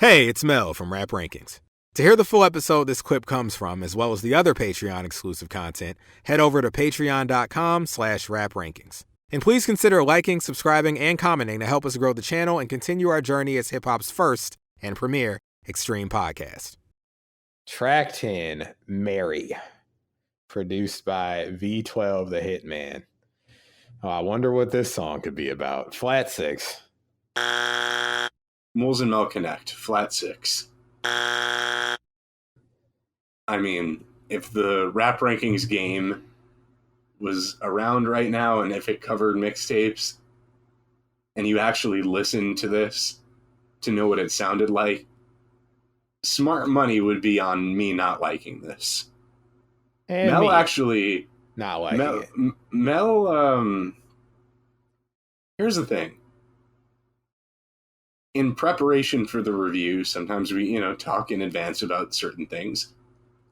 Hey, it's Mel from Rap Rankings. To hear the full episode this clip comes from, as well as the other Patreon-exclusive content, head over to patreon.com/raprankings. And please consider liking, subscribing, and commenting to help us grow the channel and continue our journey as hip-hop's first and premier extreme podcast. Track 10, Mary, produced by V12 the Hitman. Oh, I wonder what this song could be about. Flat 6. Moulz Mel Connect, flat 6. I mean, if the Rap Rankings game was around right now and if it covered mixtapes and you actually listened to this to know what it sounded like, smart money would be on me not liking this. And Mel me actually... not liking it. Mel, here's the thing. In preparation for the review, sometimes we, talk in advance about certain things.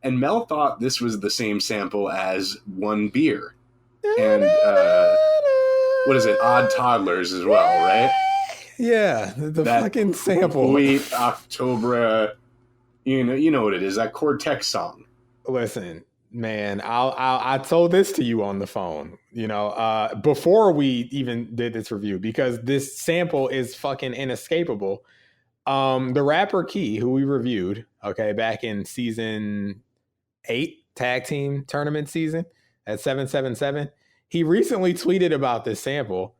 And Mel thought this was the same sample as One Beer. And, what is it? Odd Toddlers as well, right? Yeah, the fucking sample. Sweet October, you know what it is, that Cortex song. Listen, man, I told this to you on the phone, before we even did this review, because this sample is fucking inescapable. The rapper Key, who we reviewed, back in season 8, tag team tournament season at 777, he recently tweeted about this sample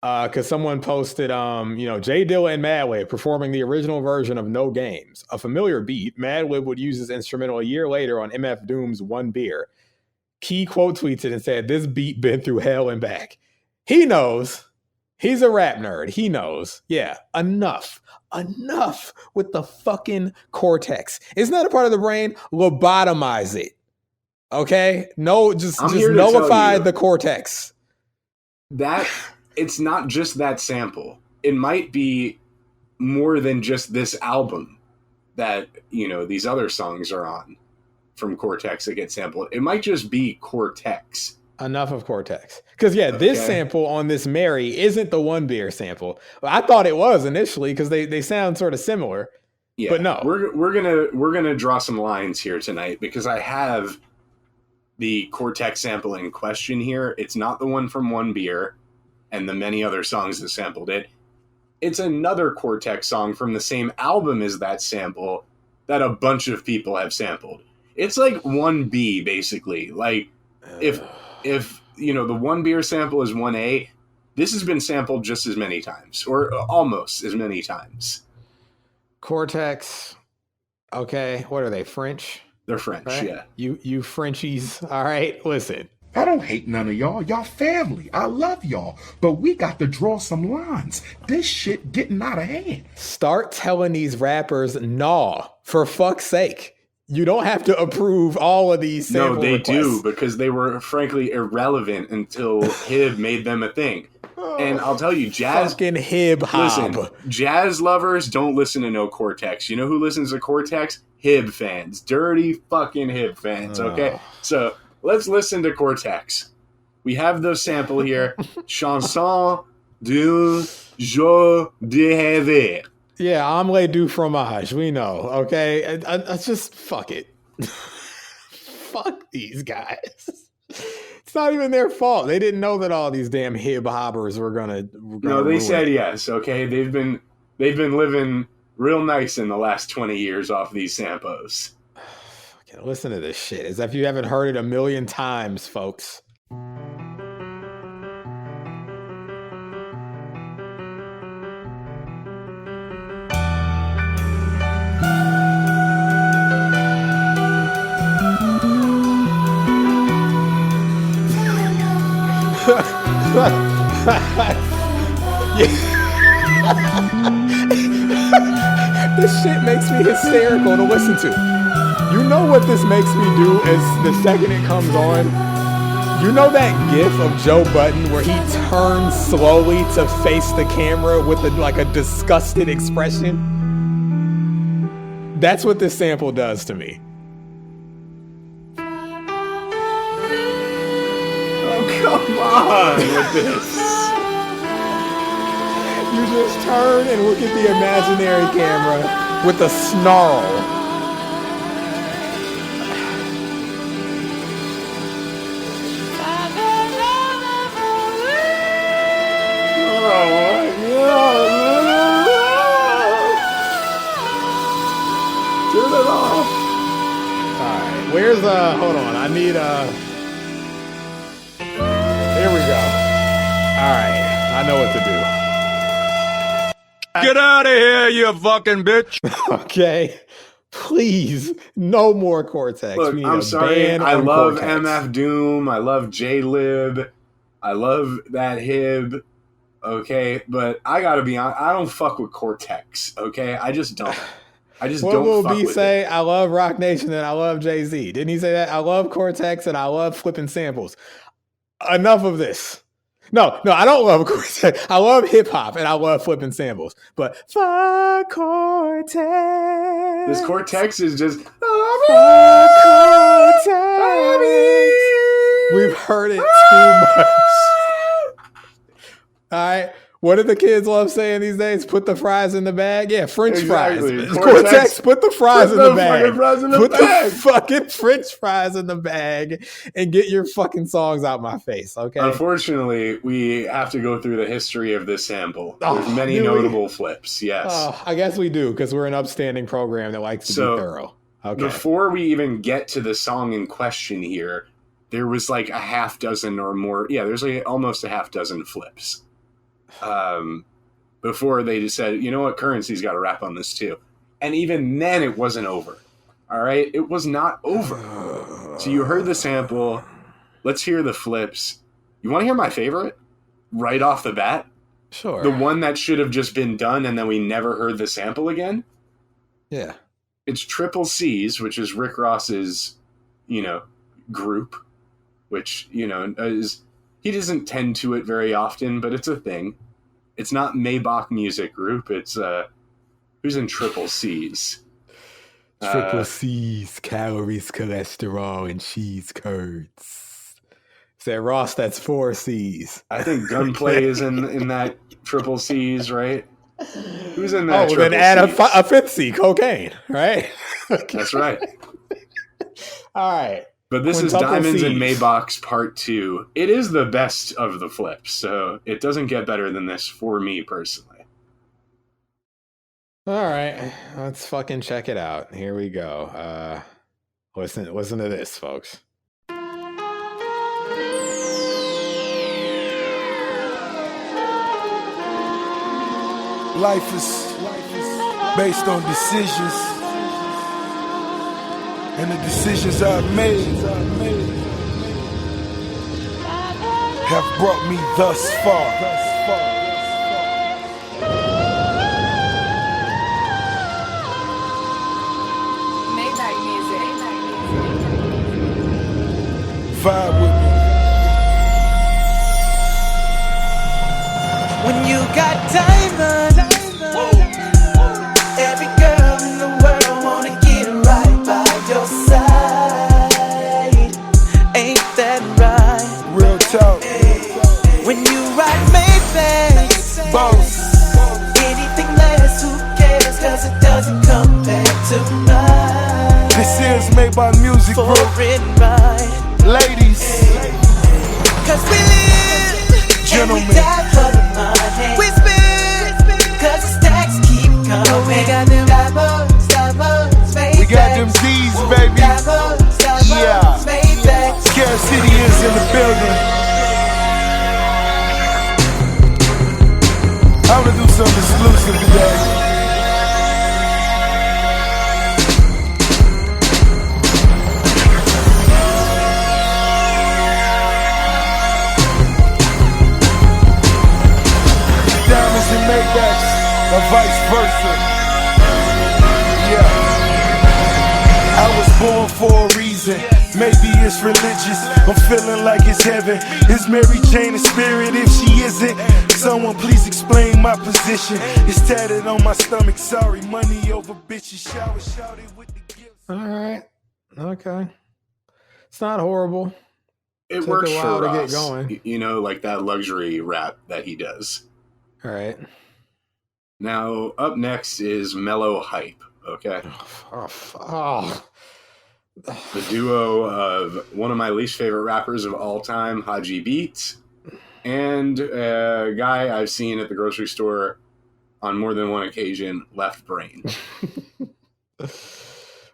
because someone posted, J Dilla and Madlib performing the original version of No Games, a familiar beat. Madlib would use his instrumental a year later on MF Doom's One Beer. Key quote tweets it and said, "This beat been through hell and back." He knows. He's a rap nerd. He knows. Yeah, enough with the fucking Cortex. It's not a part of the brain. Lobotomize it. Okay? No, just nullify the Cortex. That... It's not just that sample. It might be more than just this album that, these other songs are on from Cortex that get sampled. It might just be Cortex. Enough of Cortex. Because, this sample on this Mary isn't the One Beer sample. I thought it was initially because they sound sort of similar. Yeah, but no. We're gonna draw some lines here tonight because I have the Cortex sample in question here. It's not the one from One Beer and the many other songs that sampled it. It's another Cortex song from the same album as that sample that a bunch of people have sampled. It's like 1B, basically. Like, if the One Beer sample is 1A, this has been sampled just as many times, or almost as many times. Cortex, okay, what are they, French? They're French, right? Yeah. You Frenchies, all right, listen. I don't hate none of y'all. Y'all family. I love y'all. But we got to draw some lines. This shit getting out of hand. Start telling these rappers, nah, for fuck's sake. You don't have to approve all of these sample requests. No, they do, because they were frankly irrelevant until Hib made them a thing. And I'll tell you, jazz... Fucking hip-hop. Listen, jazz lovers don't listen to no Cortex. You know who listens to Cortex? Hib fans. Dirty fucking Hib fans, okay? So... let's listen to Cortex. We have the sample here. Chanson du jour de rêve. Yeah, omelette du fromage. We know, okay? I just, fuck it. Fuck these guys. It's not even their fault. They didn't know that all these damn hip-hoppers were gonna No, they said yes, okay? They've been living real nice in the last 20 years off these samples. Listen to this shit as if you haven't heard it a million times, folks. This shit makes me hysterical to listen to. You know what this makes me do as the second it comes on? You know that gif of Joe Budden where he turns slowly to face the camera with a disgusted expression? That's what this sample does to me. Oh, come on with this. You just turn and look at the imaginary camera with a snarl. Turn it off. Alright, where's hold on, I need here we go. Alright, I know what to do. Get out of here, you fucking bitch. Okay. Please, no more Cortex. Look, We need I'm a sorry. ban I on love Cortex. MF Doom. I love J-Lib. I love that Hib. Okay, but I gotta be honest. I don't fuck with Cortex. Okay, I just don't. I just What don't will fuck B with say? it. I love Rock Nation and I love Jay-Z. Didn't he say that? I love Cortex and I love flipping samples. Enough of this. No, I don't love Cortex. I love hip hop and I love flipping samples. But fuck Cortex. This Cortex is just. Fuck Cortex. We've heard it too much. All right. What do the kids love saying these days? Put the fries in the bag? Yeah, French Exactly. fries. Cortex, put the fries in the bag. Fucking fries in the Put bag. the fucking French fries in the bag and get your fucking songs out my face, okay? Unfortunately, we have to go through the history of this sample. There's many do we? notable flips, yes. Oh, I guess we do because we're an upstanding program that likes to be thorough. Okay. Before we even get to the song in question here, there was like a half dozen or more. Yeah, there's like almost a half dozen flips. Before they just said, you know what, Currency's got to rap on this too. And even then it wasn't over. All right? It was not over. So you heard the sample. Let's hear the flips. You want to hear my favorite? Right off the bat? Sure. The one that should have just been done and then we never heard the sample again? Yeah. It's Triple C's, which is Rick Ross's, group, which, is, he doesn't tend to it very often, but it's a thing. It's not Maybach Music Group. It's, who's in Triple C's? Triple C's, calories, cholesterol, and cheese curds. Say Ross, that's 4 C's. I think Gunplay is in that Triple C's, right? Who's in that? Oh, well, then add a 5th C, cocaine, right? Okay. That's right. All right. But this is Quintuple Diamonds and C's. Maybach's part 2. It is the best of the flips, so it doesn't get better than this for me personally. All right, let's fucking check it out. Here we go. Listen to this, folks. Life is based on decisions, and the decisions I've made have brought me thus far. Vibe with me. When you got diamonds, every girl in the world wanna get right by your side. Ain't that right? Real talk. When you ride Maybach, Boss. anything less, who cares? 'Cause it doesn't compare to mine. This is Maybach Music For Group. it right. Ladies. 'Cause we live, Gentlemen. and we die for the money. We spend, 'cause the stacks keep coming. We got them diamonds, We got them Z's, baby. Yeah. Scare City is in the building. I'm gonna do something exclusive today. Diamonds and Maybachs, or vice versa. Yeah. I was born for a reason. Maybe it's religious. I'm feeling like it's heaven. Is Mary Jane a spirit? If she isn't, someone please explain my position. It's tatted on my stomach. Sorry, money over bitches. Shower shouted with the gifts. All right. Okay. It's not horrible. It Took works a for while to get Ross. going. Like that luxury rap that he does. All right. Now, up next is Mellow Hype, okay? The duo of one of my least favorite rappers of all time, Haji Beats, and a guy I've seen at the grocery store on more than one occasion, Left Brain.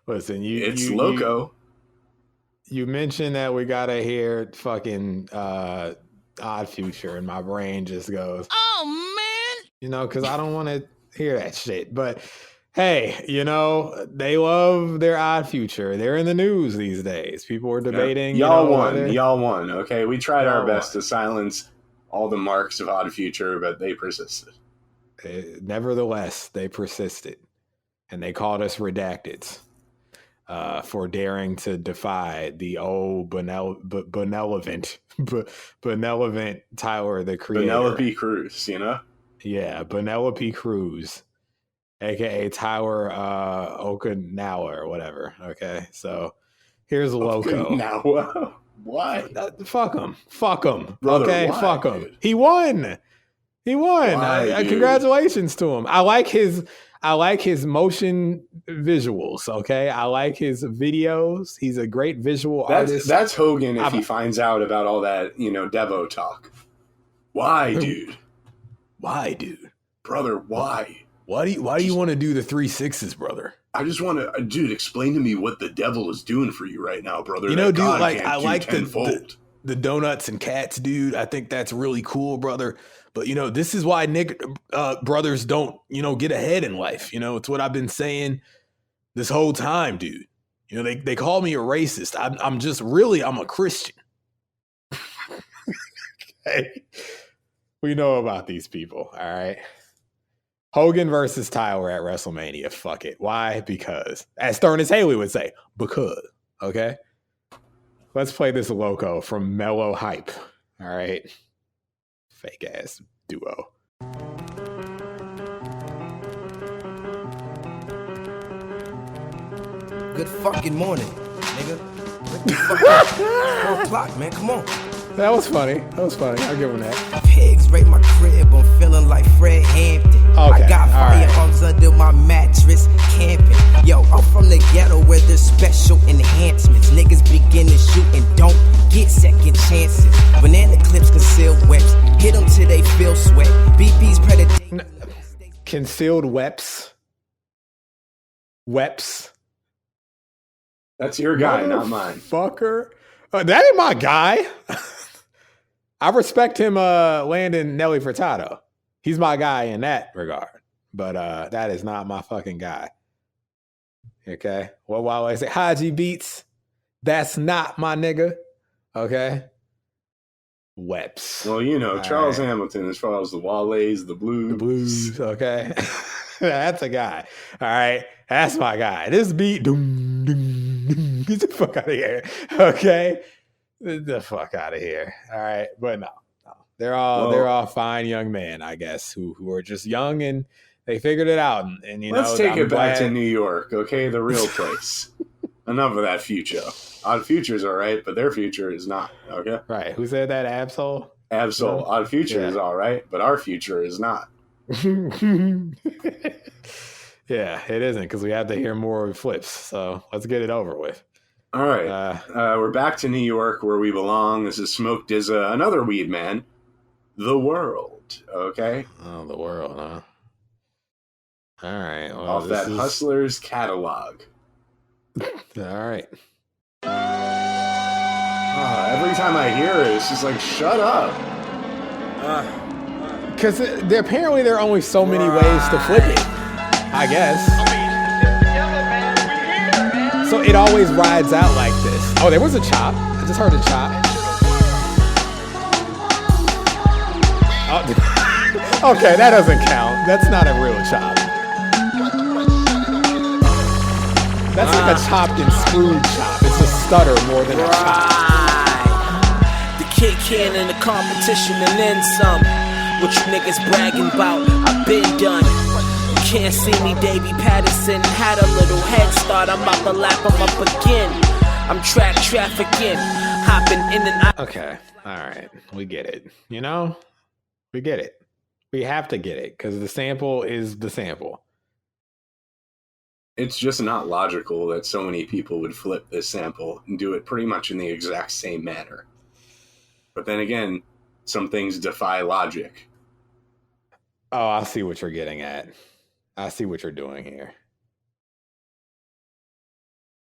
Listen, it's Loco. You mentioned that we gotta hear fucking Odd Future, and my brain just goes, oh man, you know, because I don't want to hear that shit. But hey, you know, they love their Odd Future. They're in the news these days. People are debating. Y'all won. Okay, we tried our best to silence all the marks of Odd Future, but they persisted. Nevertheless, they persisted, and they called us redacted for daring to defy the old benevolent Tyler, the creator. Penelope Cruz, you know? Yeah, Penelope Cruz, a.k.a. Tyler Okinawa or whatever, okay? So here's Loco. Okinawa? Why? Fuck him. Brother, okay, why, fuck him. dude? He won. Why, congratulations to him. I like his motion visuals, okay? I like his videos. He's a great visual artist. That's Hogan if he finds out about all that, you know, Devo talk. Why, dude? Why, dude? Brother, why? Why do you want to do the 3 6s, brother? I just want to, dude, explain to me what the devil is doing for you right now, brother. You know, dude, like, I like the donuts and cats, dude. I think that's really cool, brother. But, you know, this is why brothers don't, you know, get ahead in life. You know, it's what I've been saying this whole time, dude. You know, they call me a racist. I'm a Christian. Okay. We know about these people, all right? Hogan versus Tyler at WrestleMania. Fuck it. Why? Because. As Stern as Haley would say, because. Okay? Let's play this Loco from Mellow Hype. All right? Fake ass duo. Good fucking morning, nigga. What the fuck? It's 4 o'clock, man. Come on. That was funny. I'll give him that. Pigs raid my crib. I'm feeling like Fred Hampton. Okay, I got firearms under my mattress, camping. Yo, I'm from the ghetto where there's special enhancements. Niggas begin to shoot and don't get second chances. Banana clips conceal webs. Hit them till they feel sweat. BP's predator. Concealed weps. That's your guy, not mine. Fucker. That ain't my guy. I respect him landing Nelly Furtado. He's my guy in that regard. But that is not my fucking guy. Okay? Well, while I say Haji Beats, that's not my nigga. Okay? Weps. Well, you know, Charles Hamilton as far as the Wale's, the Blues. Okay? That's a guy. All right? That's my guy. This beat, doom, doom, doom. Get the fuck out of here. Okay? Get the fuck out of here. All right? But no. They're all fine young men, I guess, who are just young and they figured it out. And you let's know, take it back to New York, okay? The real place. Enough of that future. Odd Future's all right, but their future is not, okay? Right. Who said that? Absol? Absol. Odd Future is all right, but our future is not. Yeah, it isn't because we have to hear more flips. So let's get it over with. All right. We're back to New York where we belong. This is Smoke Dizza, another weed man. The World, okay? Oh, The World, huh? All right. Well, off that Hustler's catalog. All right. Every time I hear it, it's just like, shut up. Because apparently there are only so many ways to flip it, I guess. So it always rides out like this. Oh, there was a chop. I just heard a chop. Oh, okay, that doesn't count. That's not a real chop. That's like a chopped and screwed chop. It's a stutter more than a chop. The kid can in the competition and then some. What you niggas bragging about, I've been done. You can't see me, Davey Patterson. Had a little head start, I'm about to lap him up again. I'm trafficking, hopping in and out. Okay, all right, we get it. You know, we get it. We have to get it because the sample is the sample. It's just not logical that so many people would flip this sample and do it pretty much in the exact same manner. But then again, some things defy logic. Oh, I see what you're getting at. I see what you're doing here.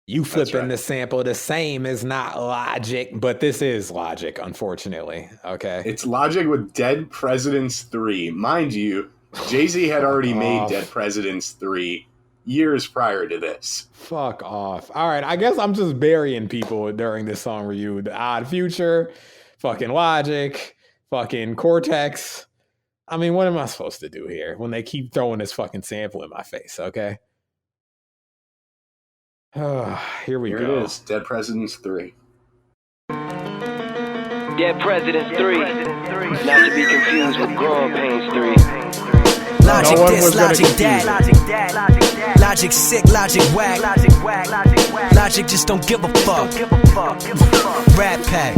You flipping the sample the same is not logic, but this is logic, unfortunately. Okay. It's logic with Dead Presidents 3. Mind you, Jay-Z had already made Dead Presidents 3 years prior to this. Fuck off. All right, I guess I'm just burying people during this song review. The Odd Future, fucking Logic, fucking Cortex. I mean, what am I supposed to do here when they keep throwing this fucking sample in my face, okay? Here we go. Here it is, Dead Presidents 3. Dead Presidents 3, not to be confused with Growing Pains 3. Logic this, logic that. Logic sick, logic whack. Logic just don't give a fuck. Rat pack.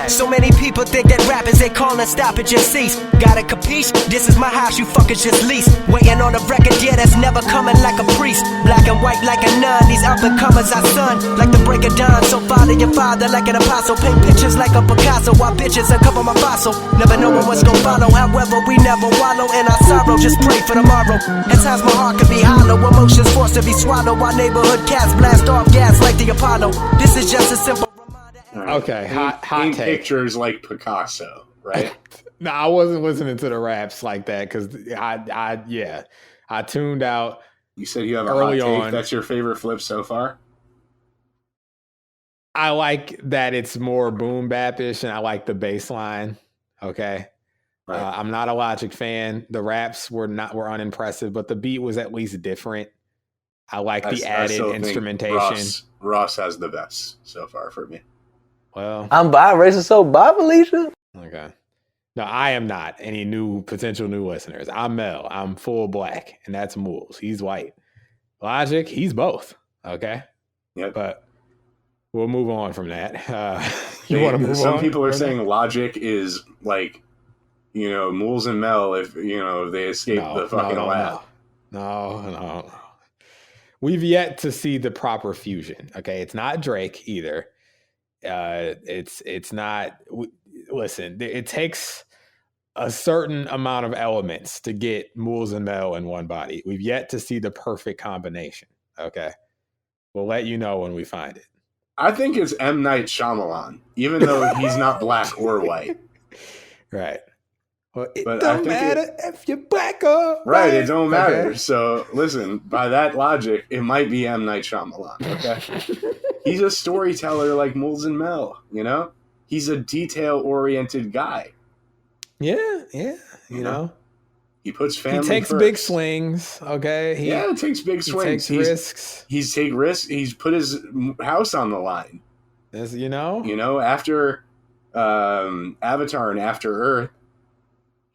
So many people think that rappers ain't calling, stop it, just cease. Gotta capiche? This is my house, you fuckers just lease. Waiting on a record, yeah, that's never coming like a priest. Black and white like a nun, these up and comers I son. Like the break of dawn, so follow your father like an apostle. Paint pictures like a Picasso, while bitches uncover my fossil. Never knowing what's gonna follow, however we never wallow in our sorrow. Just pray for tomorrow. At times my heart can be hollow, emotions forced to be swallowed while neighborhood cats blast off gas like the Apollo. This is just a simple reminder. Okay, hot take. Pictures like Picasso, right? No, I wasn't listening to the raps like that because I tuned out. You said you have a early hot take. On. That's your favorite flip so far? I like that it's more boom bap-ish, and I like the bass line. Okay. Right. I'm not a Logic fan. The raps were unimpressive, but the beat was at least different. I like the added instrumentation. Ross has the best so far for me. Well, I'm biracial, so bye, Felicia. Okay. No, I am not. Any potential new listeners? I'm Mel. I'm full black, and that's Moulz. He's white. Logic, he's both. Okay. Yep. But we'll move on from that. You want to move on? Some people are saying Logic is like, Moulz and Mel if they escape the fucking lab. No. We've yet to see the proper fusion. Okay, it's not Drake either. It's not. Listen, it takes a certain amount of elements to get Moulz and Mel in one body. We've yet to see the perfect combination. Okay, we'll let you know when we find it. I think it's M. Night Shyamalan, even though he's not black or white. Right. Well, it don't matter if you're black or white. Right, it don't matter. Okay. So, listen, by that logic, it might be M. Night Shyamalan, okay? He's a storyteller like Moulz and Mel, He's a detail-oriented guy. Yeah, you know. He puts family He takes first. big swings, okay? He takes big swings. He takes risks. He's take risks. He's put his house on the line. After Avatar and After Earth,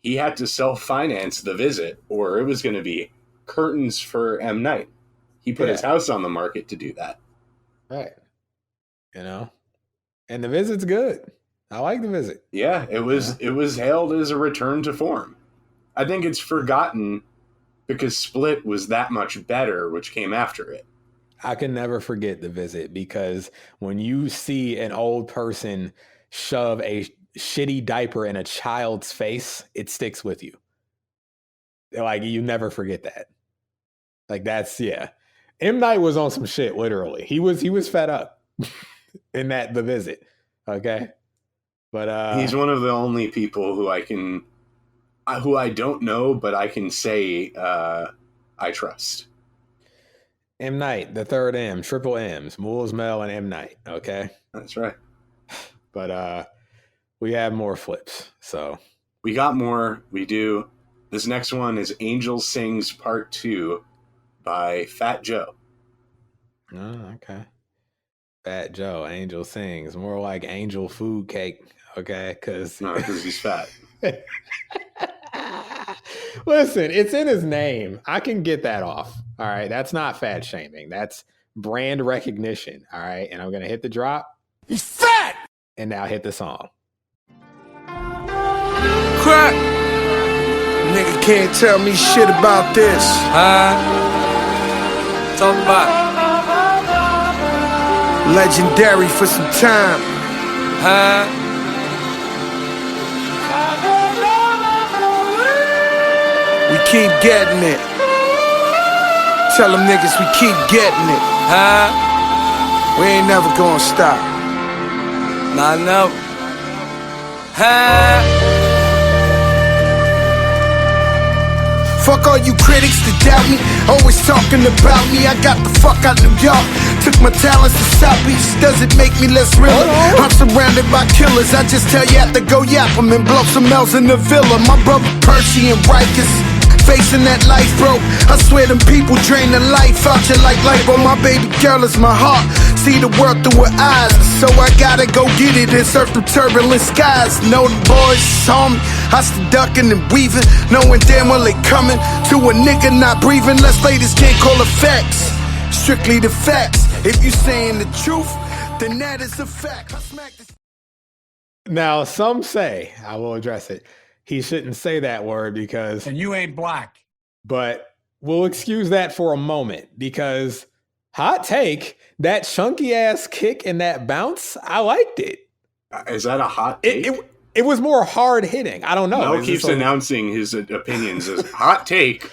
he had to self-finance the visit, or it was going to be curtains for M. Night. He put his house on the market to do that. Right. And the visit's good. I like the visit. Yeah, it was hailed as a return to form. I think it's forgotten because Split was that much better, which came after it. I can never forget the visit because when you see an old person shove a shitty diaper in a child's face, it sticks with you. Like, you never forget that. Like, that's, M. Night was on some shit, literally. He was fed up in the visit. Okay. But he's one of the only people who I don't know, but I can say I trust. M. Night, the third M, triple M's, Moulz Mel and M. Night. Okay. That's right. But we have more flips. So we got more. We do. This next one is Angel Sings Part 2 by Fat Joe. Oh, okay. Fat Joe, Angel Sings. More like Angel Food Cake. Okay. Because he's fat. Listen, it's in his name. I can get that off. All right. That's not fat shaming. That's brand recognition. All right. And I'm going to hit the drop. He's fat! And now hit the song. Crack! Nigga can't tell me shit about this. Talk about it. Legendary for some time. We keep getting it. Tell them niggas we keep getting it. We ain't never gonna stop. Nah, no. Fuck all you critics that doubt me, always talking about me. I got the fuck out New York, took my talents to Southeast. Does it make me less realer? I'm surrounded by killers. I just tell you have to go yap 'em and blow some L's in the villa. My brother Percy and Rikers facing that life, bro. I swear them people drain the life out you like lipo. My baby girl is my heart, see the world through her eyes. So I gotta go get it and surf the turbulent skies. Know the boys saw me, I still ducking and weaving, knowing damn well they coming to a nigga not breathing. Let's ladies can't call it facts, strictly the facts. If you saying the truth, then that is a fact. Now, some say, I will address it, he shouldn't say that word because... And you ain't black. But we'll excuse that for a moment because, hot take, that chunky ass kick and that bounce, I liked it. Is that a hot take? It was more hard hitting. I don't know. Mel keeps announcing his opinions as hot take.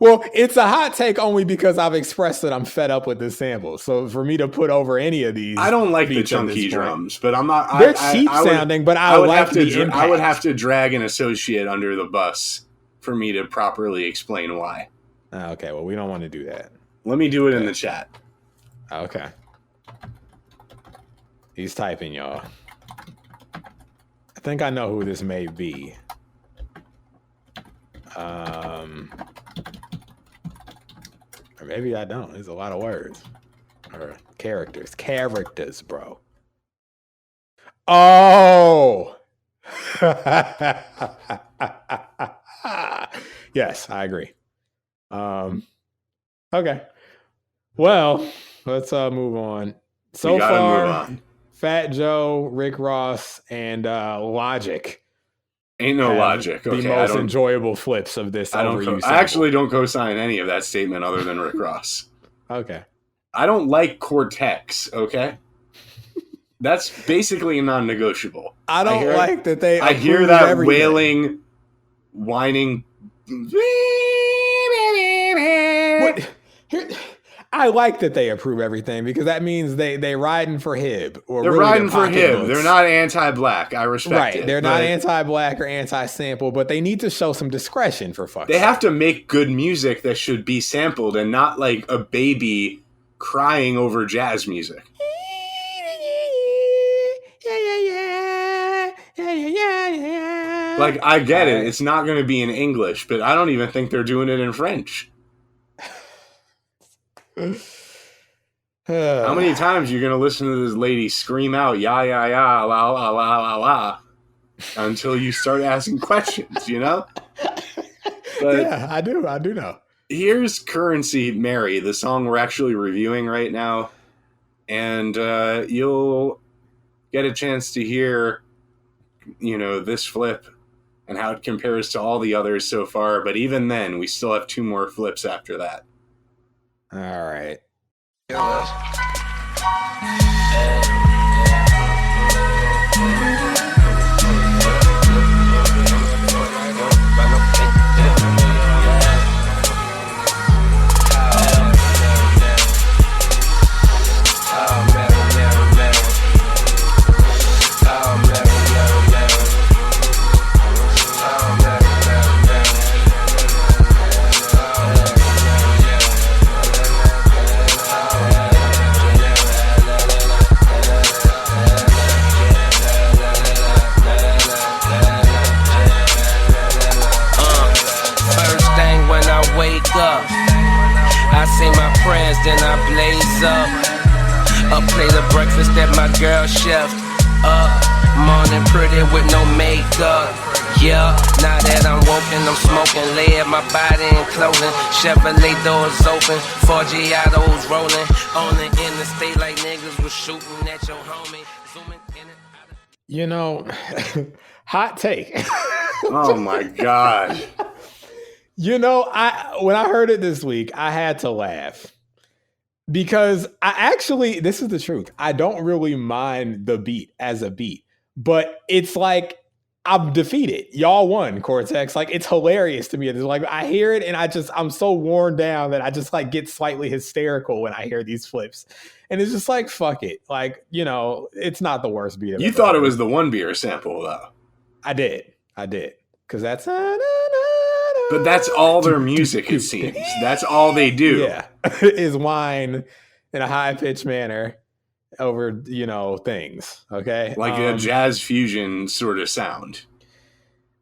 Well, it's a hot take only because I've expressed that I'm fed up with this sample. So for me to put over any of these, I don't like the chunky drums, but I'm not. They're cheap sounding, but I like the impact. I would have to drag an associate under the bus for me to properly explain why. Okay, well, we don't want to do that. Let me do it in the chat. Okay. He's typing, y'all. I think I know who this may be. Or maybe I don't. There's a lot of words. Or characters. Characters, bro. Oh! Yes, I agree. Okay. Well, let's move on. So far, Fat Joe, Rick Ross, and Logic. Ain't no Logic. Okay, the most enjoyable flips of this. I actually don't co-sign any of that statement other than Rick Ross. Okay. I don't like Cortex, okay? That's basically a non-negotiable. I don't like that they... I hear that wailing, whining... What? I like that they approve everything because that means they riding for Hib. Or they're really riding for Hib. They're not anti-black. I respect it. Right. They're not anti-black or anti-sample, but they need to show some discretion for fuck's sake. They have to make good music that should be sampled and not like a baby crying over jazz music. Like, I get it. It's not going to be in English, but I don't even think they're doing it in French. How many times are you going to listen to this lady scream out, ya, ya, ya, la, la, la, la, la, until you start asking questions, you know? But yeah, I do know. Here's Currency Mary, the song we're actually reviewing right now. And you'll get a chance to hear, you know, this flip and how it compares to all the others so far. But even then, we still have 2 more flips after that. All right. Then I blaze up. A plate of breakfast that my girl chefed up. Morning pretty with no makeup. Yeah, now that I'm woken, I'm smoking. Lay at my body in clothing. Chevrolet doors open. 4 Giottos rolling. On the interstate like niggas was shooting at your homie. Zooming in and out of... You know, hot take. Oh my God. You know, when I heard it this week, I had to laugh because this is the truth. I don't really mind the beat as a beat, but it's like I'm defeated. Y'all won, Cortex. Like, it's hilarious to me. It's like I hear it and I'm so worn down that I just like get slightly hysterical when I hear these flips. And it's just like, fuck it. Like, you know, it's not the worst beat. You thought it was the One Beer sample, though. I did. Because that's... But that's all their music, it seems. That's all they do. Yeah. Is whine in a high-pitched manner over, you know, things. Okay? Like a jazz fusion sort of sound.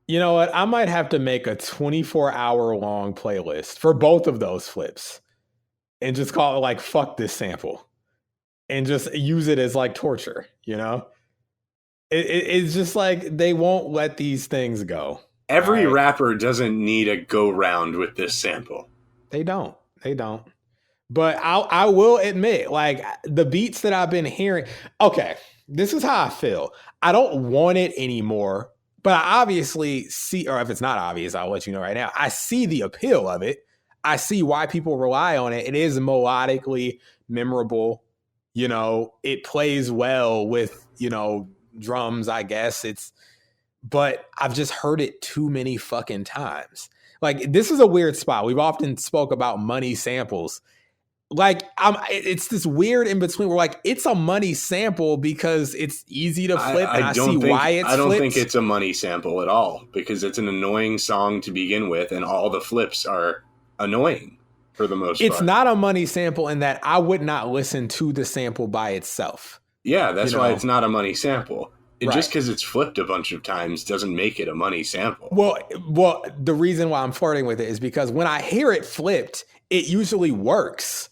You know what? I might have to make a 24-hour-long playlist for both of those flips and just call it like, fuck this sample. And just use it as like torture, you know? It's just like they won't let these things go. Every rapper doesn't need a go-round with this sample. They don't. But I will admit, like, the beats that I've been hearing, okay, this is how I feel. I don't want it anymore, but I obviously see, or if it's not obvious, I'll let you know right now. I see the appeal of it. I see why people rely on it. It is melodically memorable. You know, it plays well with, you know, drums, I guess. But I've just heard it too many fucking times. Like, this is a weird spot. We've often spoke about money samples. Like, it's this weird in between where, like, it's a money sample because it's easy to flip, and I see why it's flipped. I don't think it's a money sample at all, because it's an annoying song to begin with, and all the flips are annoying for the most part. It's not a money sample in that I would not listen to the sample by itself. Yeah, that's why it's not a money sample. Just because it's flipped a bunch of times doesn't make it a money sample. Well, the reason why I'm flirting with it is because when I hear it flipped, it usually works.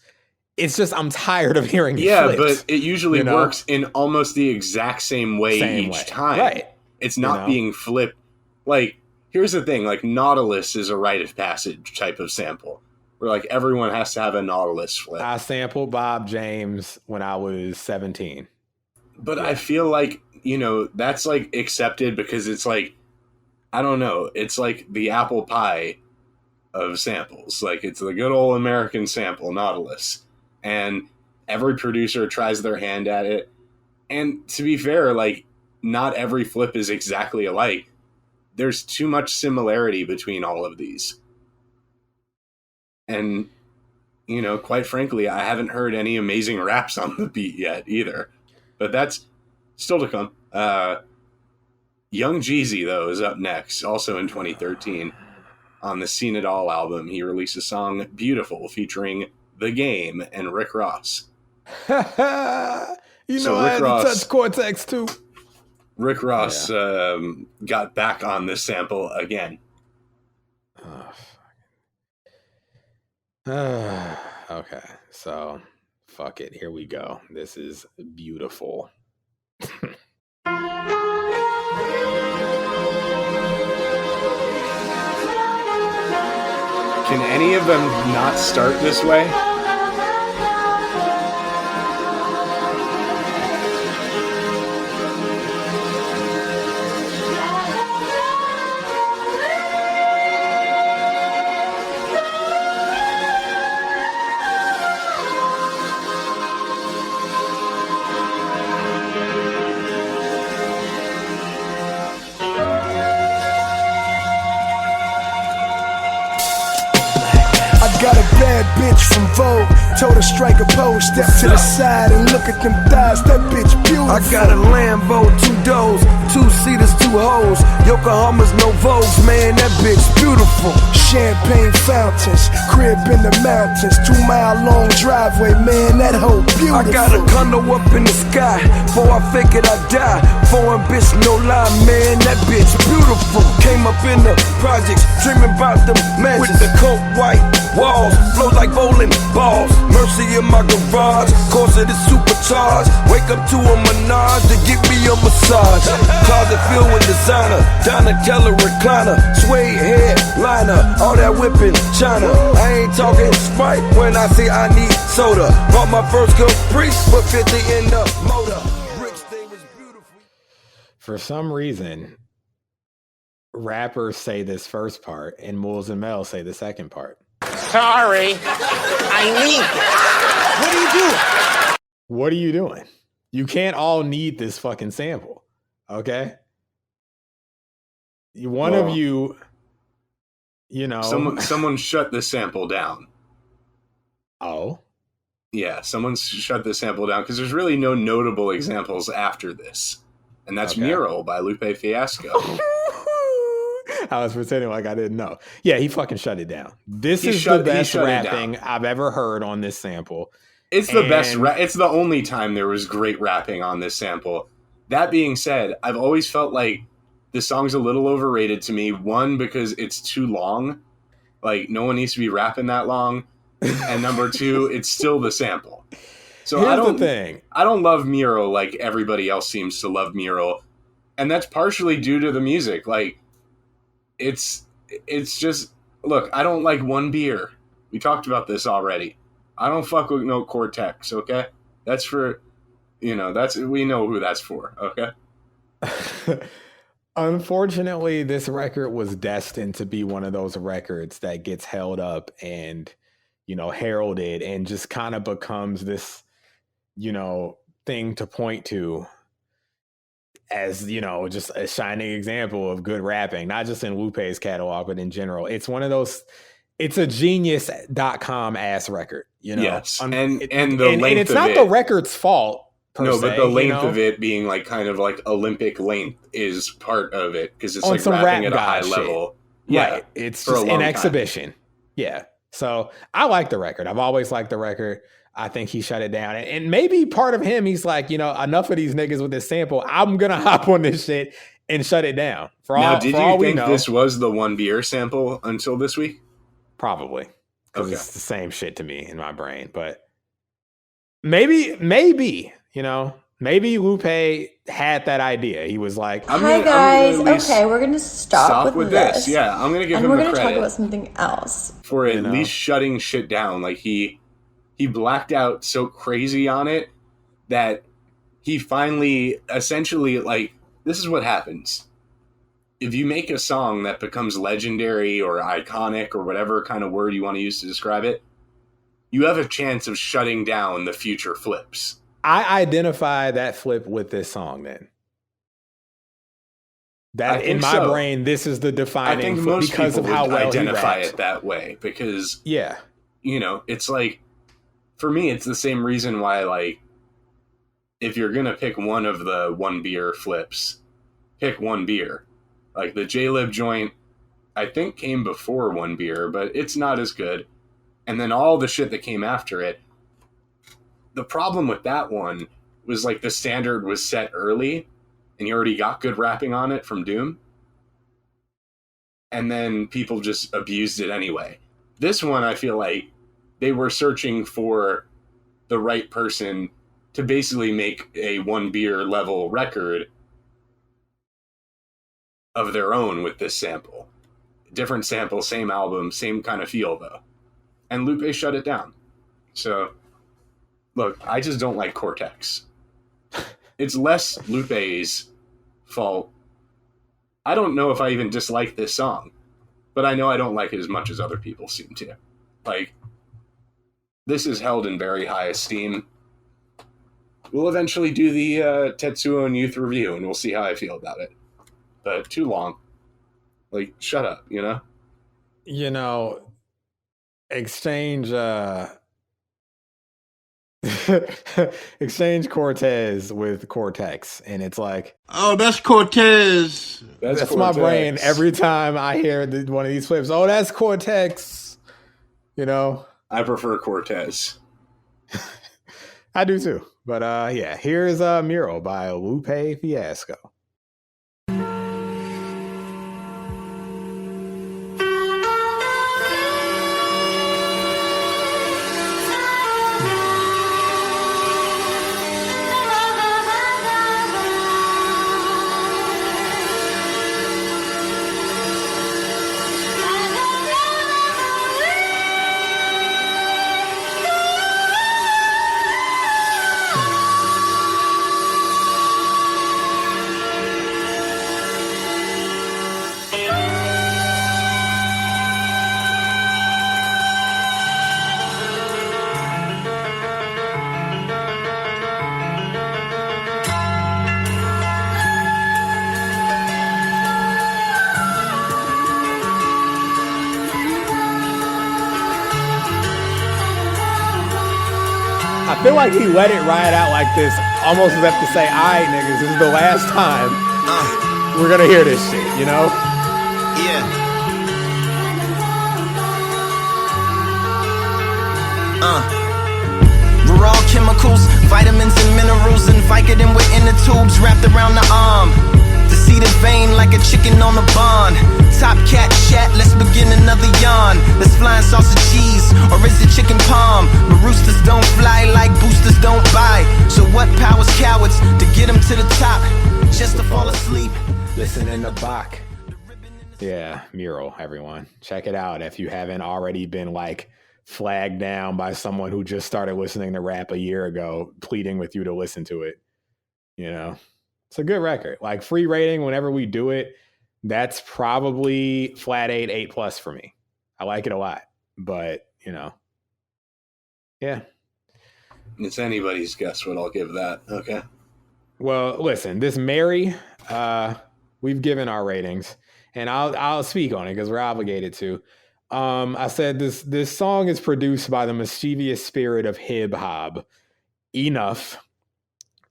It's just I'm tired of hearing it flipped. Yeah, but it usually works in almost the exact same way each time. Right. It's not being flipped. Like, here's the thing. Like, Nautilus is a rite of passage type of sample. Where, like, everyone has to have a Nautilus flip. I sampled Bob James when I was 17. But I feel like, you know, that's like accepted because it's like, I don't know, it's like the apple pie of samples. Like, it's the good old American sample, Nautilus. And every producer tries their hand at it. And to be fair, like, not every flip is exactly alike. There's too much similarity between all of these. And, you know, quite frankly, I haven't heard any amazing raps on the beat yet either. But that's still to come. Young Jeezy, though, is up next, also in 2013. On the Seen It All album, he released a song, Beautiful, featuring The Game and Rick Ross. You know, I had to touch Cortex, too. Rick Ross got back on this sample again. Okay, so... fuck it, here we go. This is beautiful. Can any of them not start this way? Got a bad bitch from Vogue, told her strike a pose, step to the side and look at them thighs, that bitch beautiful. I got a Lambo, 2 doors, 2 seaters, 2 hoes, Yokohama's no Vogues, man, that bitch beautiful. Champagne fountains, crib in the mountains, 2-mile long driveway, man, that hoe beautiful. I got a condo up in the sky, before I figured I'd die, foreign bitch, no lie, man, that bitch beautiful. Came up in the projects, dreaming about them mansions, with the coat white walls, flow like bowling balls. Mercy in my garage, cause it is supercharged. Wake up to a Menage to give me a massage. Closet filled with designer, Donatella recliner, suede headliner, all that whipping China. I ain't talking Sprite when I say I need soda. Bought my first Caprice, put 50 in the motor. For some reason, rappers say this first part and Moulz Mel say the second part. Sorry, I need this. What are you doing? You can't all need this fucking sample, okay? One of you know... Someone shut the sample down. Oh? Yeah, someone shut the sample down because there's really no notable examples after this. And that's Mural by Lupe Fiasco. I was pretending like I didn't know. Yeah, he fucking shut it down. This is the best rapping I've ever heard on this sample. It's the best. It's the only time there was great rapping on this sample. That being said, I've always felt like this song's a little overrated to me. One, because it's too long. Like, no one needs to be rapping that long. And number two, it's still the sample. So Here's the thing. I don't love Mural like everybody else seems to love Mural. And that's partially due to the music. Like, it's just, look, I don't like One Beer. We talked about this already. I don't fuck with no Cortex, okay? That's for, we know who that's for, okay? Unfortunately, this record was destined to be one of those records that gets held up and, heralded and just kind of becomes this, thing to point to as, just a shining example of good rapping, not just in Lupe's catalog, but in general. It's one of those, it's a genius.com ass record, Yes. And it's not the record's fault. But the length of it being like kind of like Olympic length is part of it because it's like rapping at a high level. Yeah, right. It's just an exhibition. Yeah. So I like the record. I've always liked the record. I think he shut it down. And maybe part of him, he's like, enough of these niggas with this sample. I'm going to hop on this shit and shut it down. Did you think this was the One Beer sample until this week? Probably. Because it's the same shit to me in my brain. But maybe, maybe Lupe had that idea. He was like, "Hi guys, okay, we're gonna stop with this. Yeah, I'm gonna give him the credit. And we're gonna talk about something else for at least shutting shit down. Like he blacked out so crazy on it that he finally, essentially, like, this is what happens. If you make a song that becomes legendary or iconic or whatever kind of word you want to use to describe it, you have a chance of shutting down the future flips. I identify that flip with this song then. That in my brain, this is the defining I think flip most because people of how would well identify he it that way because, yeah, it's like, for me, it's the same reason why, like, if you're going to pick one of the One Beer flips, pick One Beer. Like, the J-Lib joint, I think came before One Beer, but it's not as good. And then all the shit that came after it. The problem with that one was, like, the standard was set early, and you already got good rapping on it from Doom. And then people just abused it anyway. This one, I feel like, they were searching for the right person to basically make a One Beer level record of their own with this sample. Different sample, same album, same kind of feel, though. And Lupe shut it down. So, look, I just don't like Cortex. It's less Lupe's fault. I don't know if I even dislike this song, but I know I don't like it as much as other people seem to. Like, this is held in very high esteem. We'll eventually do the Tetsuo and Youth review, and we'll see how I feel about it. But too long. Like, shut up, Exchange exchange Cortez with Cortex, and it's like, oh, that's Cortez. That's Cortex. My brain every time I hear one of these flips. Oh, that's Cortex. I prefer Cortez. I do too. But yeah, here's Mural by Lupe Fiasco. I feel like he let it ride out like this, almost as if to say, all right, niggas, this is the last time we're going to hear this shit, you know? Yeah. We're all chemicals, vitamins and minerals, and Vicodin with inner tubes wrapped around the arm. To see the vein like a chicken on the bond. Top cat chat, let's begin another yawn. Let's flying sausage cheese, or is it chicken palm? But roosters don't fly like boosters don't buy. So what powers cowards to get them to the top? Just to fall asleep. Listen in the Bach. Yeah, Mural, everyone. Check it out if you haven't already been like flagged down by someone who just started listening to rap a year ago, pleading with you to listen to it. You know, it's a good record. Like free rating whenever we do it, that's probably flat 8+ for me. I like it a lot, but you know, yeah. It's anybody's guess what I'll give that. Okay. Well, listen, this Mary, we've given our ratings, and I'll speak on it because we're obligated to. I said this song is produced by the mischievous spirit of hip hop. Enough.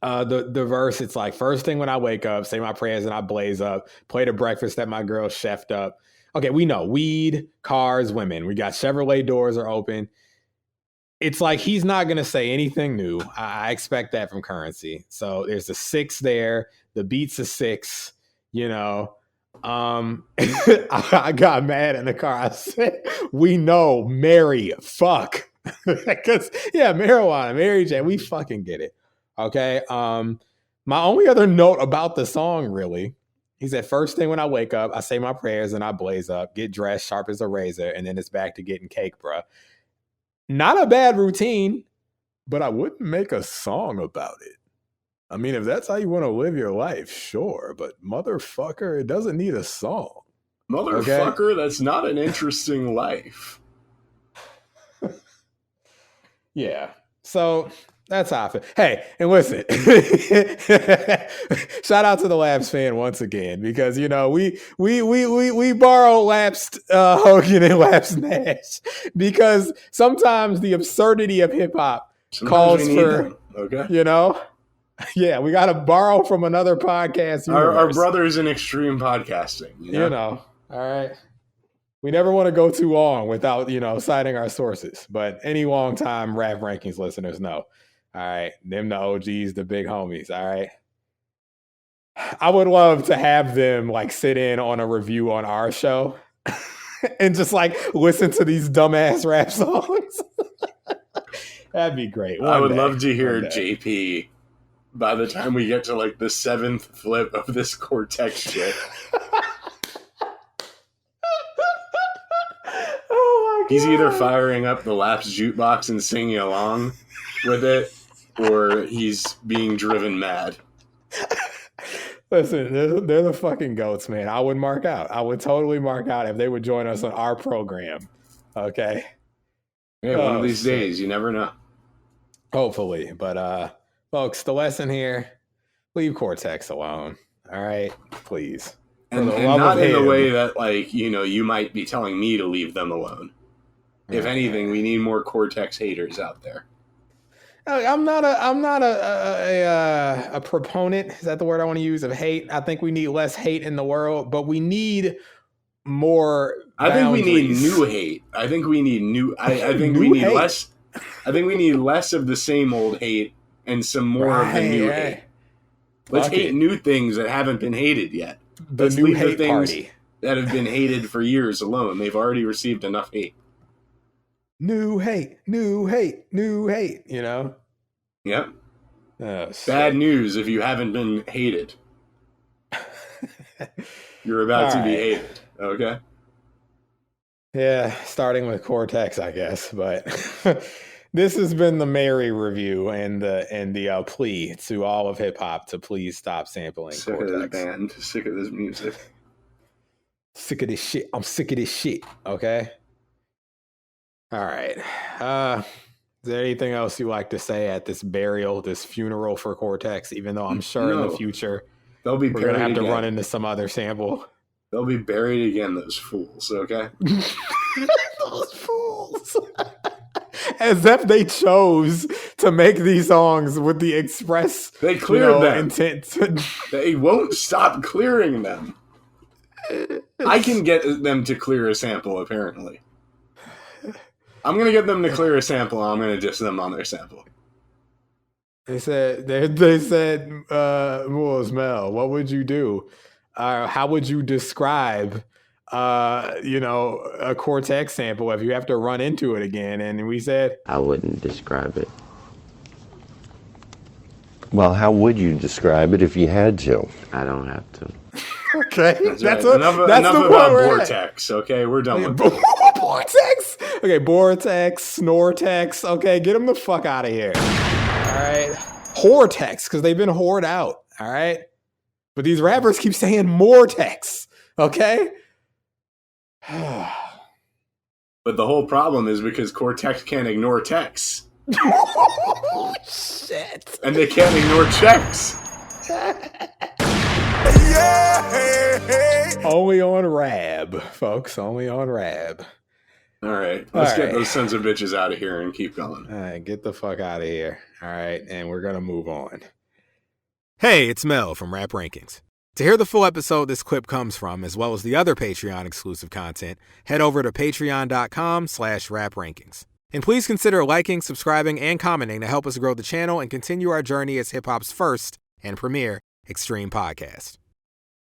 The verse, it's like, first thing when I wake up, say my prayers and I blaze up, play the breakfast that my girl chefed up. Okay, we know weed, cars, women. We got Chevrolet doors are open. It's like he's not going to say anything new. I expect that from Currency. So there's a 6 there. The beat's a 6, you know. I got mad in the car. I said, we know Mary, fuck. Because, yeah, marijuana, Mary J, we fucking get it. Okay. My only other note about the song, really, he said, first thing when I wake up, I say my prayers and I blaze up, get dressed sharp as a razor, and then it's back to getting cake, bruh. Not a bad routine, but I wouldn't make a song about it. I mean, if that's how you want to live your life, sure. But motherfucker, it doesn't need a song. Motherfucker, okay? That's not an interesting life. Yeah. So that's how I feel. Hey, and listen, shout out to the Laps fan once again, because, you know, we borrow Lapsed Hogan and Lapsed Nash because sometimes the absurdity of hip hop calls for, you know, yeah, we got to borrow from another podcast. Our brothers in extreme podcasting. You know, all right. We never want to go too long without, you know, citing our sources. But any long time Rap Rankings listeners know. All right. Them the OGs, the big homies. All right. I would love to have them like sit in on a review on our show and just like listen to these dumbass rap songs. That'd be great. I would love to hear JP by the time we get to like the 7th flip of this Cortex shit. Oh my God. He's either firing up the Laps jukebox and singing along with it, or he's being driven mad. Listen, they're the fucking goats, man. I would mark out. I would totally mark out if they would join us on our program. Okay. Yeah, one of these days, you never know. Hopefully. But folks, the lesson here, leave Cortex alone. All right? Please. And not in the way that, like, you know, you might be telling me to leave them alone. If anything, we need more Cortex haters out there. I'm not a proponent. Is that the word I want to use? Of hate. I think we need less hate in the world, but we need more. I think we need new hate. I think we need new. I think we need hate. Less. I think we need less of the same old hate and some more of the new hate. Let's hate new things that haven't been hated yet. Let's new leave hate the things party that have been hated for years alone. They've already received enough hate. New hate, new hate, new hate, you know? Yep. Oh, bad news if you haven't been hated. You're about to be hated, okay? Yeah, starting with Cortex, I guess, but this has been the Mary review and the plea to all of hip hop to please stop sampling Sick Cortex. of this band, sick of this music. Sick of this shit. I'm sick of this shit, okay? All right. Is there anything else you like to say at this burial, this funeral for Cortex? Even though I'm sure in the future they'll be we're gonna have to run into some other sample. They'll be buried again, those fools. Okay. Those fools. as if they chose to make these songs with the express they cleared them. Intent to... They won't stop clearing them. I can get them to clear a sample, apparently. I'm going to get them to clear a sample, and I'm going to diss them on their sample. They said, Moulz Mel, what would you do? How would you describe, a Cortex sample if you have to run into it again? And we said, I wouldn't describe it. Well, how would you describe it if you had to? I don't have to. Okay, that's enough about Vortex. Okay, we're done with Vortex. Okay, Vortex, Snortex. Okay, get them the fuck out of here. All right, Hortex, because they've been whored out. All right, but these rappers keep saying Mortex. Okay. But the whole problem is because Cortex can't ignore Tex. Oh, shit. And they can't ignore checks. Only on Rab, folks. Only on Rab. All right. Let's get those sons of bitches out of here and keep going. All right. Get the fuck out of here. All right. And we're going to move on. Hey, it's Mel from Rap Rankings. To hear the full episode this clip comes from, as well as the other Patreon exclusive content, head over to patreon.com/raprankings. And please consider liking, subscribing, and commenting to help us grow the channel and continue our journey as hip-hop's first and premier extreme podcast.